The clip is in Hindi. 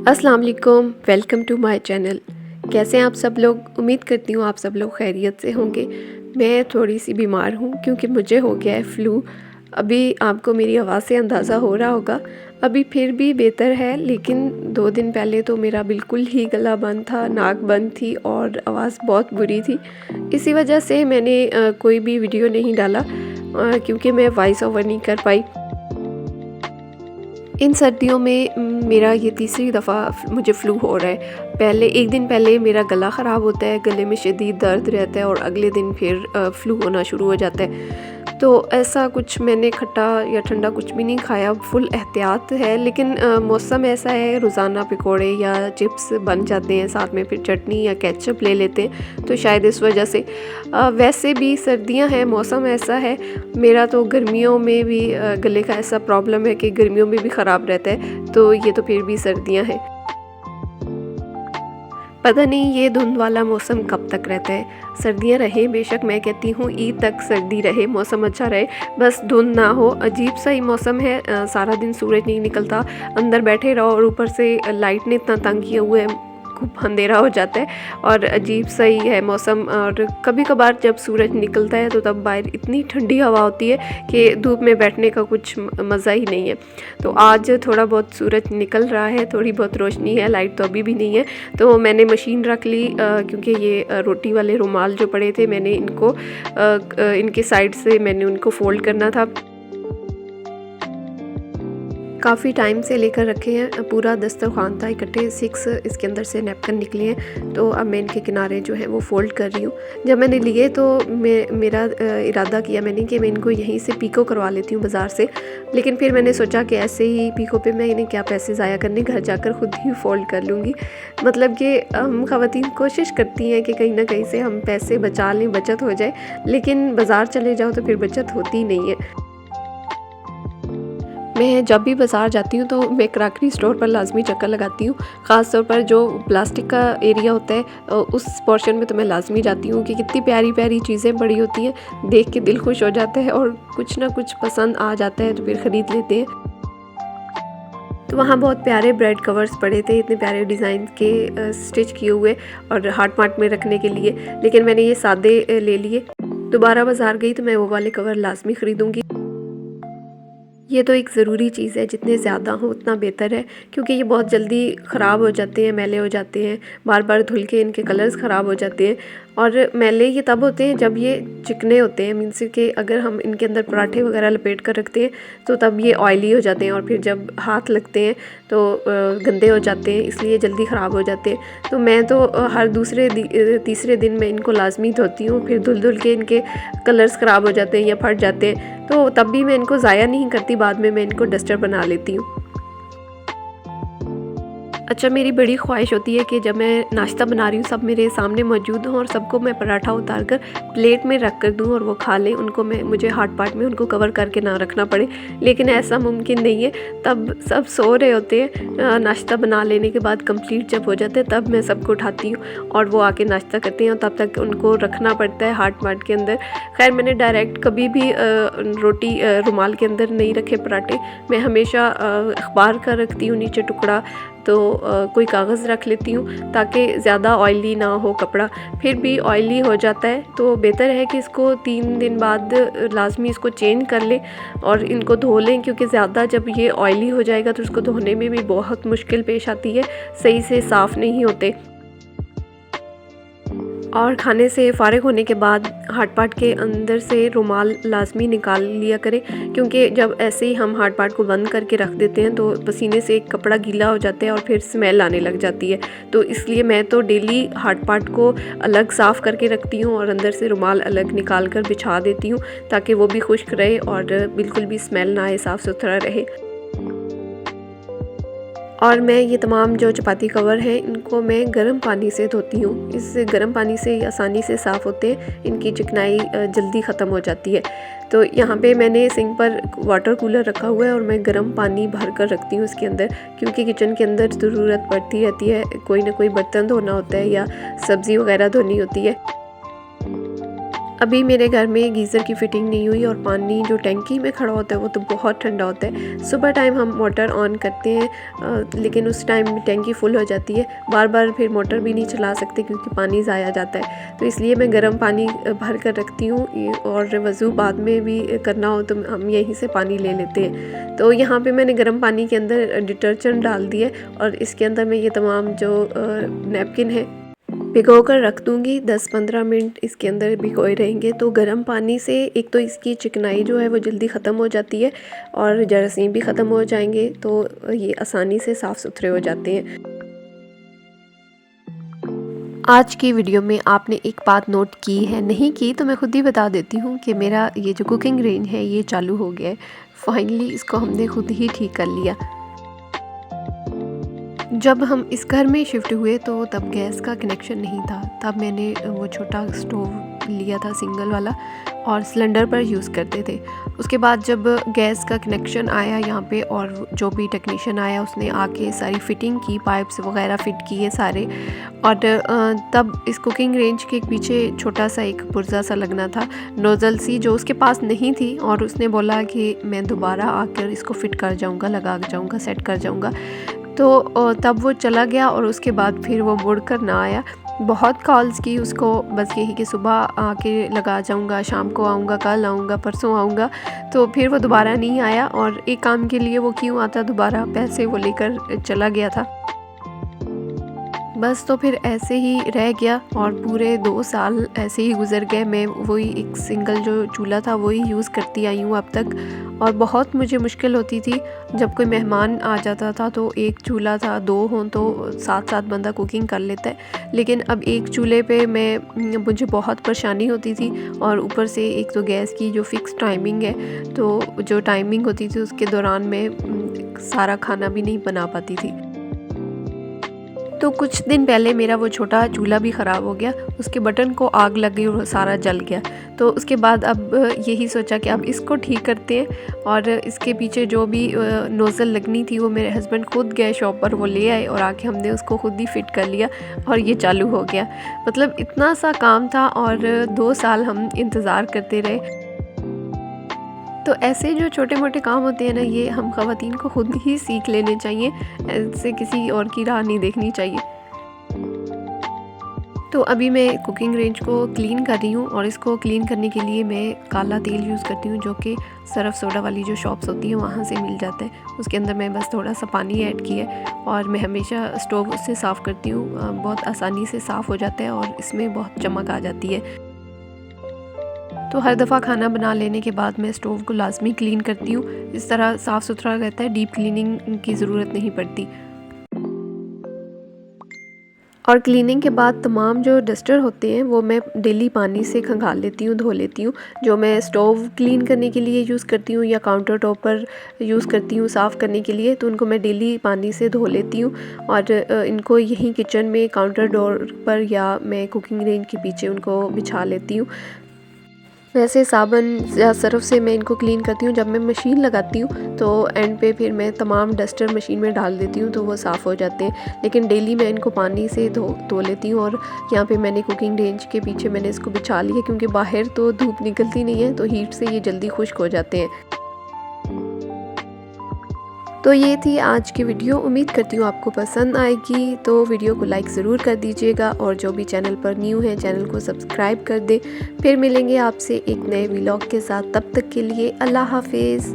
अस्सलाम वालेकुम, वेलकम टू माय चैनल। कैसे हैं आप सब लोग? उम्मीद करती हूँ आप सब लोग खैरियत से होंगे। मैं थोड़ी सी बीमार हूँ क्योंकि मुझे हो गया है फ्लू। अभी आपको मेरी आवाज़ से अंदाज़ा हो रहा होगा। अभी फिर भी बेहतर है, लेकिन 2 दिन पहले तो मेरा बिल्कुल ही गला बंद था, नाक बंद थी और आवाज़ बहुत बुरी थी। इसी वजह से मैंने कोई भी वीडियो नहीं डाला क्योंकि मैं वॉइस ओवर नहीं कर पाई। इन सर्दियों में मेरा ये तीसरी दफ़ा मुझे फ़्लू हो रहा है। पहले 1 दिन पहले मेरा गला ख़राब होता है, गले में शदीद दर्द रहता है और अगले दिन फिर फ़्लू होना शुरू हो जाता है। तो ऐसा कुछ मैंने खट्टा या ठंडा कुछ भी नहीं खाया, फुल एहतियात है। लेकिन मौसम ऐसा है, रोज़ाना पकौड़े या चिप्स बन जाते हैं, साथ में फिर चटनी या केचप ले लेते हैं, तो शायद इस वजह से। वैसे भी सर्दियां हैं, मौसम ऐसा है। मेरा तो गर्मियों में भी गले का ऐसा प्रॉब्लम है कि गर्मियों में भी ख़राब रहता है, तो ये तो फिर भी सर्दियां हैं। पता नहीं ये धुंध वाला मौसम कब तक रहता है। सर्दियाँ रहें, बेशक मैं कहती हूँ ईद तक सर्दी रहे, मौसम अच्छा रहे, बस धुंध ना हो। अजीब सा ही मौसम है, सारा दिन सूरज नहीं निकलता, अंदर बैठे रहो और ऊपर से लाइट ने इतना तंग किया हुआ है, खूब अंधेरा हो जाता है और अजीब सा ही है मौसम। और कभी कभार जब सूरज निकलता है तो तब बाहर इतनी ठंडी हवा होती है कि धूप में बैठने का कुछ मज़ा ही नहीं है। तो आज थोड़ा बहुत सूरज निकल रहा है, थोड़ी बहुत रोशनी है, लाइट तो अभी भी नहीं है। तो मैंने मशीन रख ली क्योंकि ये रोटी वाले रुमाल जो पड़े थे, मैंने इनको इनके साइड से मैंने उनको फ़ोल्ड करना था। काफ़ी टाइम से लेकर रखे हैं, पूरा दस्तरखान था, इकट्ठे 6 इसके अंदर से नैपकिन निकले हैं। तो अब मैं इनके किनारे जो है वो फ़ोल्ड कर रही हूँ। जब मैंने लिए तो मेरा इरादा किया मैंने कि मैं इनको यहीं से पीको करवा लेती हूँ बाज़ार से। लेकिन फिर मैंने सोचा कि ऐसे ही पीको पे मैं इन्हें क्या पैसे ज़ाया करने, घर जाकर ख़ुद ही फ़ोल्ड कर लूँगी। मतलब कि हम ख़वातीन कोशिश करती हैं कि कहीं ना कहीं से हम पैसे बचा लें, बचत हो जाए, लेकिन बाज़ार चले जाओ तो फिर बचत होती नहीं है। मैं जब भी बाज़ार जाती हूँ तो मैं क्रॉकरी स्टोर पर लाज़मी चक्कर लगाती हूँ। ख़ास तौर पर जो प्लास्टिक का एरिया होता है उस पोर्शन में तो मैं लाज़मी जाती हूँ कि कितनी प्यारी प्यारी चीज़ें पड़ी होती हैं, देख के दिल खुश हो जाता है और कुछ ना कुछ पसंद आ जाता है तो फिर ख़रीद लेते हैं। तो वहाँ बहुत प्यारे ब्रेड कवर्स पड़े थे, इतने प्यारे डिज़ाइन के स्टिच किए हुए और हाट मार्ट में रखने के लिए, लेकिन मैंने ये सादे ले लिए। दोबारा बाज़ार गई तो मैं वो वाले कवर लाज़मी ख़रीदूँगी। ये तो एक ज़रूरी चीज़ है, जितने ज़्यादा हो उतना बेहतर है, क्योंकि ये बहुत जल्दी ख़राब हो जाते हैं, मैले हो जाते हैं, बार बार धुल के इनके कलर्स ख़राब हो जाते हैं। और मैले ये तब होते हैं जब ये चिकने होते हैं, मीन्स कि अगर हम इनके अंदर पराठे वगैरह लपेट कर रखते हैं तो तब ये ऑयली हो जाते हैं और फिर जब हाथ लगते हैं तो गंदे हो जाते हैं, इसलिए जल्दी ख़राब हो जाते हैं। तो मैं तो हर दूसरे तीसरे दिन में इनको लाज़मी धोती हूँ, फिर धुल धुल के इनके कलर्स ख़राब हो जाते हैं या फट जाते हैं, तो तब भी मैं इनको ज़ाया नहीं करती, बाद में मैं इनको डस्टर बना लेती हूँ। अच्छा, मेरी बड़ी ख्वाहिश होती है कि जब मैं नाश्ता बना रही हूँ सब मेरे सामने मौजूद हों और सबको मैं पराठा उतार कर प्लेट में रख कर दूँ और वो खा लें, उनको मुझे हाट पाट में उनको कवर करके ना रखना पड़े। लेकिन ऐसा मुमकिन नहीं है, तब सब सो रहे होते हैं। नाश्ता बना लेने के बाद कंप्लीट जब हो जाता है तब मैं सबको उठाती हूँ और वो आके नाश्ता करते हैं और तब तक उनको रखना पड़ता है हाट माट के अंदर। खैर, मैंने डायरेक्ट कभी भी रोटी रुमाल के अंदर नहीं रखे पराठे, मैं हमेशा अखबार का रखती हूँ नीचे टुकड़ा, तो कोई कागज़ रख लेती हूँ ताकि ज़्यादा ऑयली ना हो कपड़ा। फिर भी ऑयली हो जाता है तो बेहतर है कि इसको 3 दिन बाद लाज़मी इसको चेंज कर लें और इनको धो लें, क्योंकि ज़्यादा जब ये ऑयली हो जाएगा तो उसको धोने में भी बहुत मुश्किल पेश आती है, सही से साफ़ नहीं होते। और खाने से फ़ारिग होने के बाद हाट पाट के अंदर से रुमाल लाज़मी निकाल लिया करें, क्योंकि जब ऐसे ही हम हाट पाट को बंद करके रख देते हैं तो पसीने से कपड़ा गीला हो जाता है और फिर स्मेल आने लग जाती है। तो इसलिए मैं तो डेली हाट पाट को अलग साफ़ करके रखती हूँ और अंदर से रुमाल अलग निकाल कर बिछा देती हूँ ताकि वो भी खुश्क रहे और बिल्कुल भी स्मेल ना आए, साफ़ सुथरा रहे। और मैं ये तमाम जो चपाती कवर हैं इनको मैं गर्म पानी से धोती हूँ। इस गर्म पानी से आसानी से साफ़ होते हैं, इनकी चिकनाई जल्दी ख़त्म हो जाती है। तो यहाँ पे मैंने सिंक पर वाटर कूलर रखा हुआ है और मैं गर्म पानी भर कर रखती हूँ इसके अंदर, क्योंकि किचन के अंदर ज़रूरत पड़ती रहती है, कोई ना कोई बर्तन धोना होता है या सब्ज़ी वगैरह धोनी होती है। अभी मेरे घर में गीज़र की फ़िटिंग नहीं हुई और पानी जो टंकी में खड़ा होता है वो तो बहुत ठंडा होता है। सुबह टाइम हम मोटर ऑन करते हैं लेकिन उस टाइम टंकी फुल हो जाती है। बार बार फिर मोटर भी नहीं चला सकते क्योंकि पानी ज़ाया जाता है, तो इसलिए मैं गर्म पानी भर कर रखती हूँ और वज़ू बाद में भी करना हो तो हम यहीं से पानी ले लेते हैं। तो यहाँ पे मैंने गर्म पानी के अंदर डिटर्जेंट डाल दिया और इसके अंदर मैं ये तमाम जो नैपकिन है भिगो कर रख दूँगी। 10-15 मिनट इसके अंदर भिगोए रहेंगे तो गर्म पानी से एक तो इसकी चिकनाई जो है वो जल्दी ख़त्म हो जाती है और जरासीम भी ख़त्म हो जाएंगे, तो ये आसानी से साफ़ सुथरे हो जाते हैं। आज की वीडियो में आपने एक बात नोट की है, नहीं की तो मैं खुद ही बता देती हूँ कि मेरा ये जो कुकिंग रेंज है ये चालू हो गया है। फाइनली इसको हमने खुद ही ठीक कर लिया। जब हम इस घर में शिफ्ट हुए तो तब गैस का कनेक्शन नहीं था, तब मैंने वो छोटा स्टोव लिया था सिंगल वाला और सिलेंडर पर यूज़ करते थे। उसके बाद जब गैस का कनेक्शन आया यहाँ पे और जो भी टेक्नीशियन आया उसने आके सारी फिटिंग की, पाइप्स वगैरह फिट किए सारे, और तब इस कुकिंग रेंज के पीछे छोटा सा एक पुर्जा सा लगना था, नोज़ल सी, जो उसके पास नहीं थी और उसने बोला कि मैं दोबारा आकर इसको फ़िट कर जाऊँगा, लगा जाऊँगा, सेट कर जाऊँगा। तो तब वो चला गया और उसके बाद फिर वो मुड़ कर ना आया। बहुत कॉल्स की उसको, बस यही कि सुबह आके लगा जाऊँगा, शाम को आऊँगा, कल आऊँगा, परसों आऊँगा, तो फिर वो दोबारा नहीं आया। और एक काम के लिए वो क्यों आता दोबारा, पैसे वो लेकर चला गया था बस। तो फिर ऐसे ही रह गया और पूरे 2 साल ऐसे ही गुज़र गए। मैं वही एक सिंगल जो चूल्हा था वही यूज़ करती आई हूँ अब तक, और बहुत मुझे मुश्किल होती थी जब कोई मेहमान आ जाता था तो एक चूल्हा था, 2 हों तो 7-7 बंदा कुकिंग कर लेता है, लेकिन अब एक चूल्हे पे मुझे बहुत परेशानी होती थी। और ऊपर से एक तो गैस की जो फ़िक्स टाइमिंग है, तो जो टाइमिंग होती थी उसके दौरान मैं सारा खाना भी नहीं बना पाती थी। तो कुछ दिन पहले मेरा वो छोटा चूल्हा भी ख़राब हो गया, उसके बटन को आग लग गई और सारा जल गया। तो उसके बाद अब यही सोचा कि अब इसको ठीक करते हैं, और इसके पीछे जो भी नोज़ल लगनी थी वो मेरे हस्बैंड खुद गए शॉप पर, वो ले आए और आके हमने उसको खुद ही फिट कर लिया और ये चालू हो गया। मतलब इतना सा काम था और 2 साल हम इंतज़ार करते रहे। तो ऐसे जो छोटे मोटे काम होते हैं ना, ये हम ख़वातीन को खुद ही सीख लेने चाहिए, ऐसे किसी और की राह नहीं देखनी चाहिए। तो अभी मैं कुकिंग रेंज को क्लीन कर रही हूँ और इसको क्लीन करने के लिए मैं काला तेल यूज़ करती हूँ, जो कि सर्फ सोडा वाली जो शॉप्स होती हैं वहाँ से मिल जाता है। उसके अंदर मैं बस थोड़ा सा पानी ऐड किया और मैं हमेशा स्टोव उससे साफ़ करती हूँ, बहुत आसानी से साफ़ हो जाता है और इसमें बहुत चमक आ जाती है। तो हर दफ़ा खाना बना लेने के बाद मैं स्टोव को लाजमी क्लीन करती हूँ, इस तरह साफ़ सुथरा रहता है, डीप क्लीनिंग की ज़रूरत नहीं पड़ती। और क्लीनिंग के बाद तमाम जो डस्टर होते हैं वो मैं डेली पानी से खंगाल लेती हूँ, धो लेती हूँ। जो मैं स्टोव क्लीन करने के लिए यूज़ करती हूँ या काउंटर टॉप पर यूज़ करती हूँ साफ़ करने के लिए, तो उनको मैं डेली पानी से धो लेती हूँ और इनको यहीं किचन में काउंटर डोर पर या मैं कुकिंग रेंज के पीछे उनको बिछा लेती हूँ। वैसे साबुन या सर्फ से मैं इनको क्लीन करती हूँ। जब मैं मशीन लगाती हूँ तो एंड पे फिर मैं तमाम डस्टर मशीन में डाल देती हूँ तो वो साफ़ हो जाते हैं, लेकिन डेली मैं इनको पानी से धो लेती हूँ। और यहाँ पे मैंने कुकिंग रेंज के पीछे मैंने इसको बिछा लिया क्योंकि बाहर तो धूप निकलती नहीं है, तो हीट से ये जल्दी खुश्क हो जाते हैं। तो ये थी आज की वीडियो, उम्मीद करती हूँ आपको पसंद आएगी। तो वीडियो को लाइक ज़रूर कर दीजिएगा और जो भी चैनल पर न्यू है चैनल को सब्सक्राइब कर दे। फिर मिलेंगे आपसे एक नए व्लॉग के साथ, तब तक के लिए अल्लाह हाफिज़।